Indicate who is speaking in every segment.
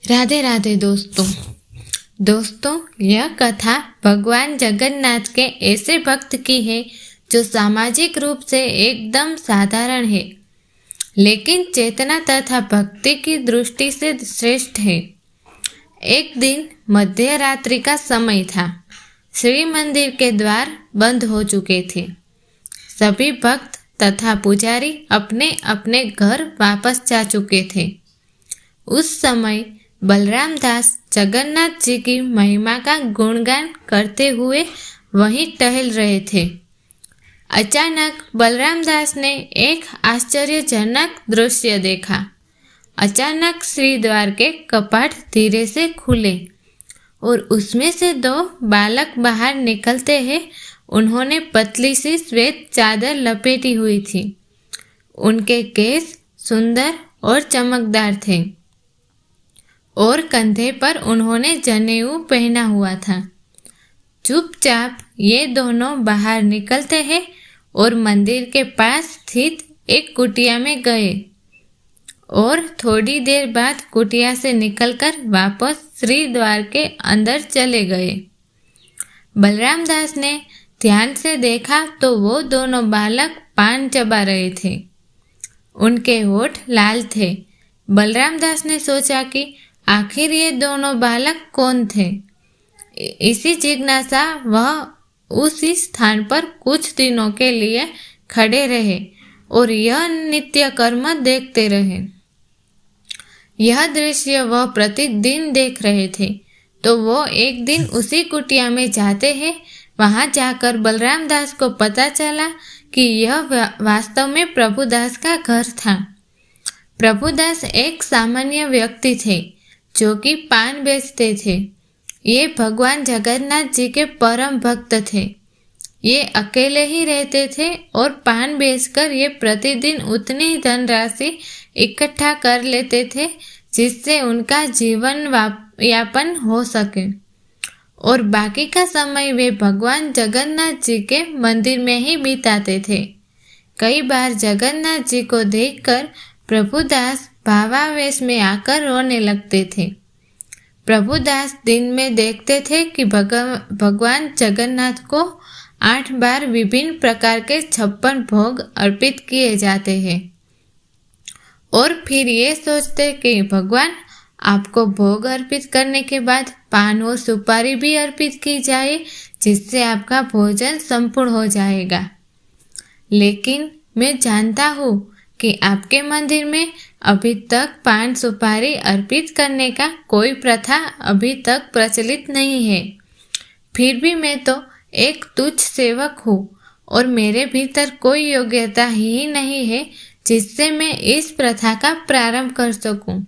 Speaker 1: राधे राधे दोस्तों, यह कथा भगवान जगन्नाथ के ऐसे भक्त की है जो सामाजिक रूप से एकदम साधारण है, लेकिन चेतना तथा भक्ति की दृष्टि से श्रेष्ठ है। एक दिन मध्य रात्रि का समय था। श्री मंदिर के द्वार बंद हो चुके थे। सभी भक्त तथा पुजारी अपने अपने घर वापस जा चुके थे। उस समय बलराम दास जगन्नाथ जी की महिमा का गुणगान करते हुए वहीं टहल रहे थे। अचानक बलराम दास ने एक आश्चर्यजनक दृश्य देखा। अचानक श्री द्वार के कपाट धीरे से खुले और उसमें से दो बालक बाहर निकलते हैं। उन्होंने पतली सी श्वेत चादर लपेटी हुई थी। उनके केस सुंदर और चमकदार थे और कंधे पर उन्होंने जनेऊ पहना हुआ था। चुपचाप ये दोनों बाहर निकलते हैं और मंदिर के पास स्थित एक कुटिया में गए और थोड़ी देर बाद कुटिया से निकलकर वापस श्री द्वार के अंदर चले गए। बलराम दास ने ध्यान से देखा तो वो दोनों बालक पान चबा रहे थे। उनके होठ लाल थे। बलराम दास ने सोचा कि आखिर ये दोनों बालक कौन थे। इसी जिज्ञासा वह उसी स्थान पर कुछ दिनों के लिए खड़े रहे और यह नित्य कर्म देखते रहे। यह दृश्य वह प्रतिदिन देख रहे थे। तो वो एक दिन उसी कुटिया में जाते हैं। वहां जाकर बलराम दास को पता चला कि यह वास्तव में प्रभुदास का घर था। प्रभुदास एक सामान्य व्यक्ति थे जो कि पान बेचते थे। ये भगवान जगन्नाथ जी के परम भक्त थे। ये अकेले ही रहते थे और पान बेचकर ये प्रतिदिन उतनी धनराशि इकट्ठा कर लेते थे जिससे उनका जीवन यापन हो सके और बाकी का समय वे भगवान जगन्नाथ जी के मंदिर में ही बिताते थे। कई बार जगन्नाथ जी को देखकर प्रभुदास भावावेश में आकर रोने लगते थे। प्रभुदास दिन में देखते थे कि भगवान जगन्नाथ को 8 बार विभिन्न प्रकार के 56 भोग अर्पित किए जाते हैं और फिर ये सोचते कि भगवान आपको भोग अर्पित करने के बाद पान और सुपारी भी अर्पित की जाए जिससे आपका भोजन संपूर्ण हो जाएगा। लेकिन मैं जानता हूँ कि आपके मंदिर में अभी तक पान सुपारी अर्पित करने का कोई प्रथा अभी तक प्रचलित नहीं है। फिर भी मैं तो एक तुच्छ सेवक हूँ और मेरे भीतर कोई योग्यता ही नहीं है जिससे मैं इस प्रथा का प्रारंभ कर सकूं।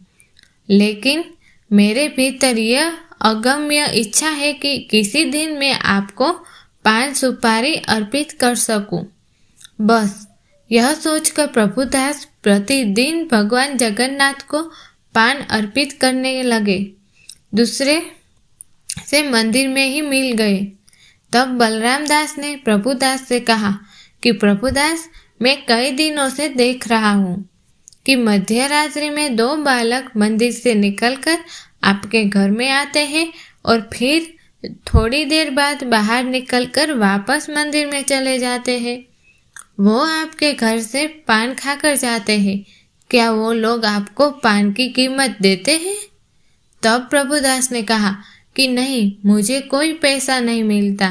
Speaker 1: लेकिन मेरे भीतर यह अगम्य इच्छा है कि किसी दिन मैं आपको पान सुपारी अर्पित कर सकूं। बस यह सोचकर प्रभुदास प्रतिदिन भगवान जगन्नाथ को पान अर्पित करने लगे। दूसरे से मंदिर में ही मिल गए। तब बलराम दास ने प्रभुदास से कहा कि प्रभुदास, मैं कई दिनों से देख रहा हूँ कि मध्य रात्रि में 2 बालक मंदिर से निकलकर आपके घर में आते हैं और फिर थोड़ी देर बाद बाहर निकलकर वापस मंदिर में चले जाते हैं। वो आपके घर से पान खाकर जाते हैं। क्या वो लोग आपको पान की कीमत देते हैं? तब प्रभुदास ने कहा कि नहीं, मुझे कोई पैसा नहीं मिलता।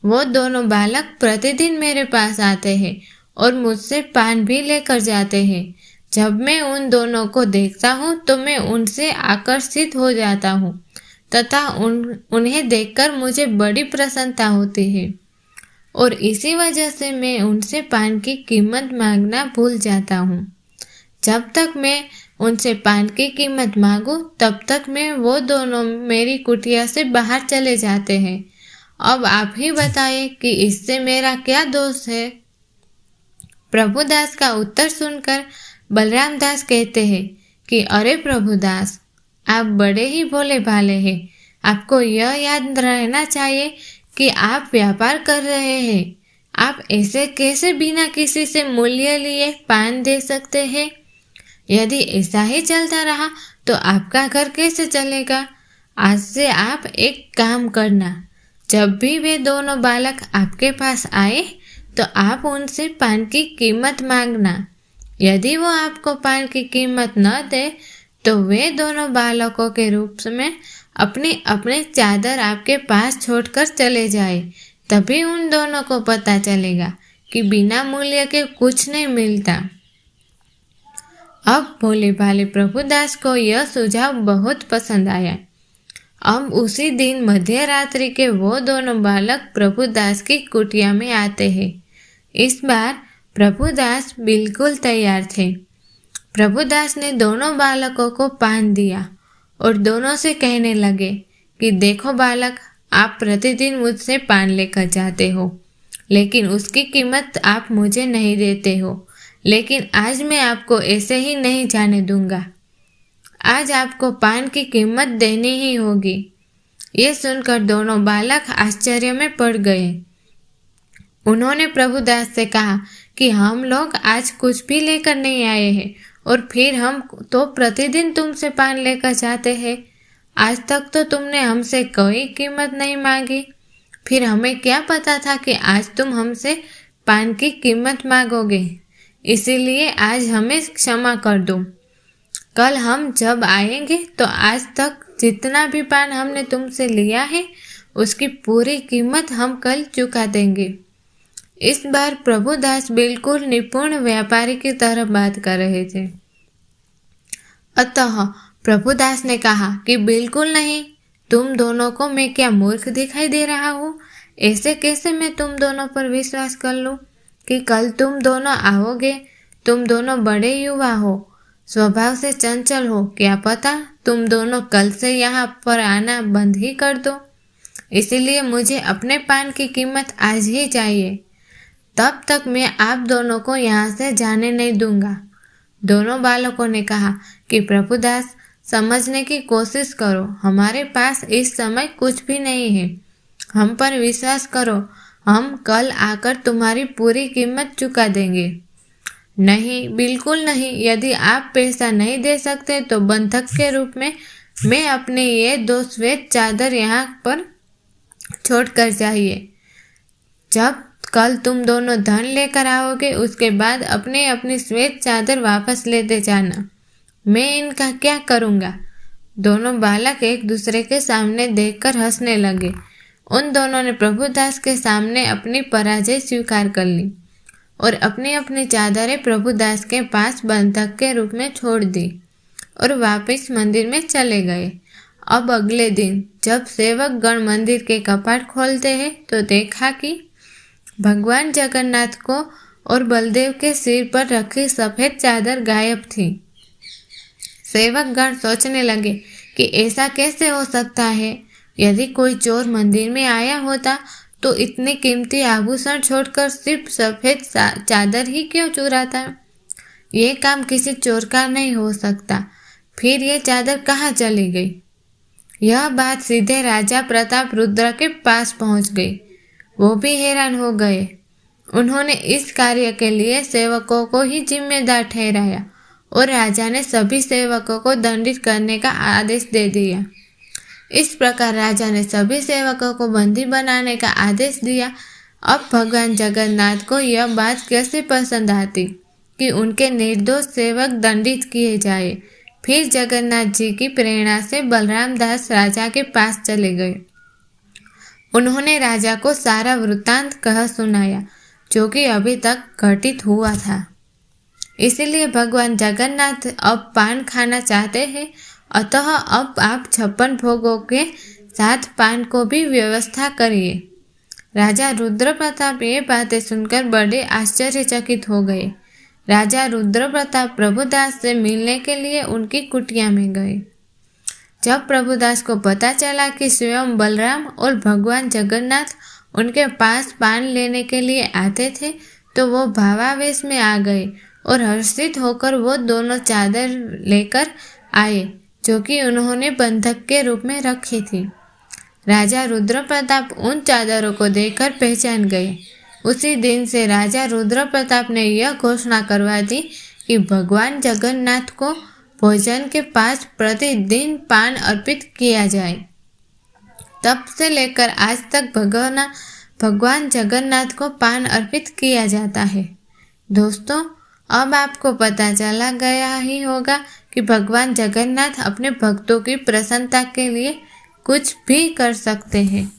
Speaker 1: वो दोनों बालक प्रतिदिन मेरे पास आते हैं और मुझसे पान भी लेकर जाते हैं। जब मैं उन दोनों को देखता हूँ तो मैं उनसे आकर्षित हो जाता हूँ तथा उन्हें देखकर मुझे बड़ी प्रसन्नता होती है और इसी वजह से मैं उनसे पान की कीमत मांगना भूल जाता हूँ। जब तक मैं उनसे पान की कीमत मांगूं तब तक मैं वो दोनों मेरी कुटिया से बाहर चले जाते हैं। अब आप ही बताइए कि इससे मेरा क्या दोष है? प्रभुदास का उत्तर सुनकर बलराम दास कहते हैं कि अरे प्रभुदास, आप बड़े ही भोले भाले हैं। आपको यह याद रहना चाहिए कि आप व्यापार कर रहे हैं। आप ऐसे कैसे बिना किसी से मूल्य लिए पान दे सकते हैं? यदि ऐसा ही चलता रहा तो आपका घर कैसे चलेगा? आज से आप एक काम करना, जब भी वे दोनों बालक आपके पास आए तो आप उनसे पान की कीमत मांगना। यदि वो आपको पान की कीमत न दे तो वे दोनों बालकों के रूप में अपनी अपनी चादर आपके पास छोड़कर चले जाए। तभी उन दोनों को पता चलेगा कि बिना मूल्य के कुछ नहीं मिलता। अब भोले भाले प्रभुदास को यह सुझाव बहुत पसंद आया। अब उसी दिन मध्य रात्रि के वो दोनों बालक प्रभुदास की कुटिया में आते हैं। इस बार प्रभुदास बिल्कुल तैयार थे। प्रभुदास ने दोनों बालकों को पान दिया और दोनों से कहने लगे कि देखो बालक, आप प्रतिदिन मुझसे पान लेकर जाते हो, लेकिन उसकी कीमत आप मुझे नहीं देते हो। लेकिन आज मैं आपको ऐसे ही नहीं जाने दूंगा। आज आपको पान की कीमत देनी ही होगी। ये सुनकर दोनों बालक आश्चर्य में पड़ गए। उन्होंने प्रभुदास से कहा कि हम लोग आज कुछ भी लेकर नहीं आए हैं और फिर हम तो प्रतिदिन तुमसे पान लेकर जाते हैं। आज तक तो तुमने हमसे कोई कीमत नहीं मांगी, फिर हमें क्या पता था कि आज तुम हमसे पान की कीमत मांगोगे। इसीलिए आज हमें क्षमा कर दो। कल हम जब आएंगे तो आज तक जितना भी पान हमने तुमसे लिया है उसकी पूरी कीमत हम कल चुका देंगे। इस बार प्रभुदास बिल्कुल निपुण व्यापारी की तरह बात कर रहे थे। अतः प्रभुदास ने कहा कि बिल्कुल नहीं, तुम दोनों को मैं क्या मूर्ख दिखाई दे रहा हूँ? ऐसे कैसे मैं तुम दोनों पर विश्वास कर लूँ कि कल तुम दोनों आओगे? तुम दोनों बड़े युवा हो, स्वभाव से चंचल हो, क्या पता तुम दोनों कल से यहाँ पर आना बंद ही कर दो। इसीलिए मुझे अपने पान की कीमत आज ही चाहिए, तब तक मैं आप दोनों को यहाँ से जाने नहीं दूंगा। दोनों बालकों ने कहा कि प्रभुदास, समझने की कोशिश करो, हमारे पास इस समय कुछ भी नहीं है। हम पर विश्वास करो, हम कल आकर तुम्हारी पूरी कीमत चुका देंगे। नहीं, बिल्कुल नहीं। यदि आप पैसा नहीं दे सकते तो बंधक के रूप में मैं अपने ये 2 श्वेत चादर यहाँ पर छोड़कर जाइए। जब कल तुम दोनों धन लेकर आओगे उसके बाद अपने अपनी श्वेत चादर वापस लेते जाना। मैं इनका क्या करूँगा? दोनों बालक एक दूसरे के सामने देखकर हंसने लगे। उन दोनों ने प्रभुदास के सामने अपनी पराजय स्वीकार कर ली और अपनी अपनी चादरें प्रभुदास के पास बंधक के रूप में छोड़ दी और वापस मंदिर में चले गए। अब अगले दिन जब सेवक गण मंदिर के कपाट खोलते हैं तो देखा कि भगवान जगन्नाथ को और बलदेव के सिर पर रखी सफेद चादर गायब थी। सेवक गण सोचने लगे कि ऐसा कैसे हो सकता है? यदि कोई चोर मंदिर में आया होता तो इतने कीमती आभूषण छोड़कर सिर्फ सफेद चादर ही क्यों चुराता? ये काम किसी चोर का नहीं हो सकता। फिर ये चादर कहाँ चली गई? यह बात सीधे राजा प्रताप रुद्र के पास पहुंच गई। वो भी हैरान हो गए। उन्होंने इस कार्य के लिए सेवकों को ही जिम्मेदार ठहराया और राजा ने सभी सेवकों को दंडित करने का आदेश दे दिया। इस प्रकार राजा ने सभी सेवकों को बंदी बनाने का आदेश दिया। अब भगवान जगन्नाथ को यह बात कैसे पसंद आती कि उनके निर्दोष सेवक दंडित किए जाए। फिर जगन्नाथ जी की प्रेरणा से बलराम दास राजा के पास चले गए। उन्होंने राजा को सारा वृत्तांत कह सुनाया जो कि अभी तक घटित हुआ था। इसीलिए भगवान जगन्नाथ अब पान खाना चाहते हैं, अतः अब आप 56 भोगों के साथ पान को भी व्यवस्था करिए। राजा रुद्र प्रताप ये बातें सुनकर बड़े आश्चर्यचकित हो गए। राजा रुद्र प्रताप प्रभुदास से मिलने के लिए उनकी कुटिया में गए। जब प्रभुदास को पता चला कि स्वयं बलराम और भगवान जगन्नाथ उनके पास पान लेने के लिए आते थे तो वो भावावेश में आ गए और हर्षित होकर वो दोनों चादर लेकर आए जो कि उन्होंने बंधक के रूप में रखी थी। राजा रुद्र प्रताप उन चादरों को देखकर पहचान गए। उसी दिन से राजा रुद्र प्रताप ने यह घोषणा करवा दी कि भगवान जगन्नाथ को भोजन के पास प्रतिदिन पान अर्पित किया जाए। तब से लेकर आज तक भगवान जगन्नाथ को पान अर्पित किया जाता है। दोस्तों, अब आपको पता चला गया ही होगा कि भगवान जगन्नाथ अपने भक्तों की प्रसन्नता के लिए कुछ भी कर सकते हैं।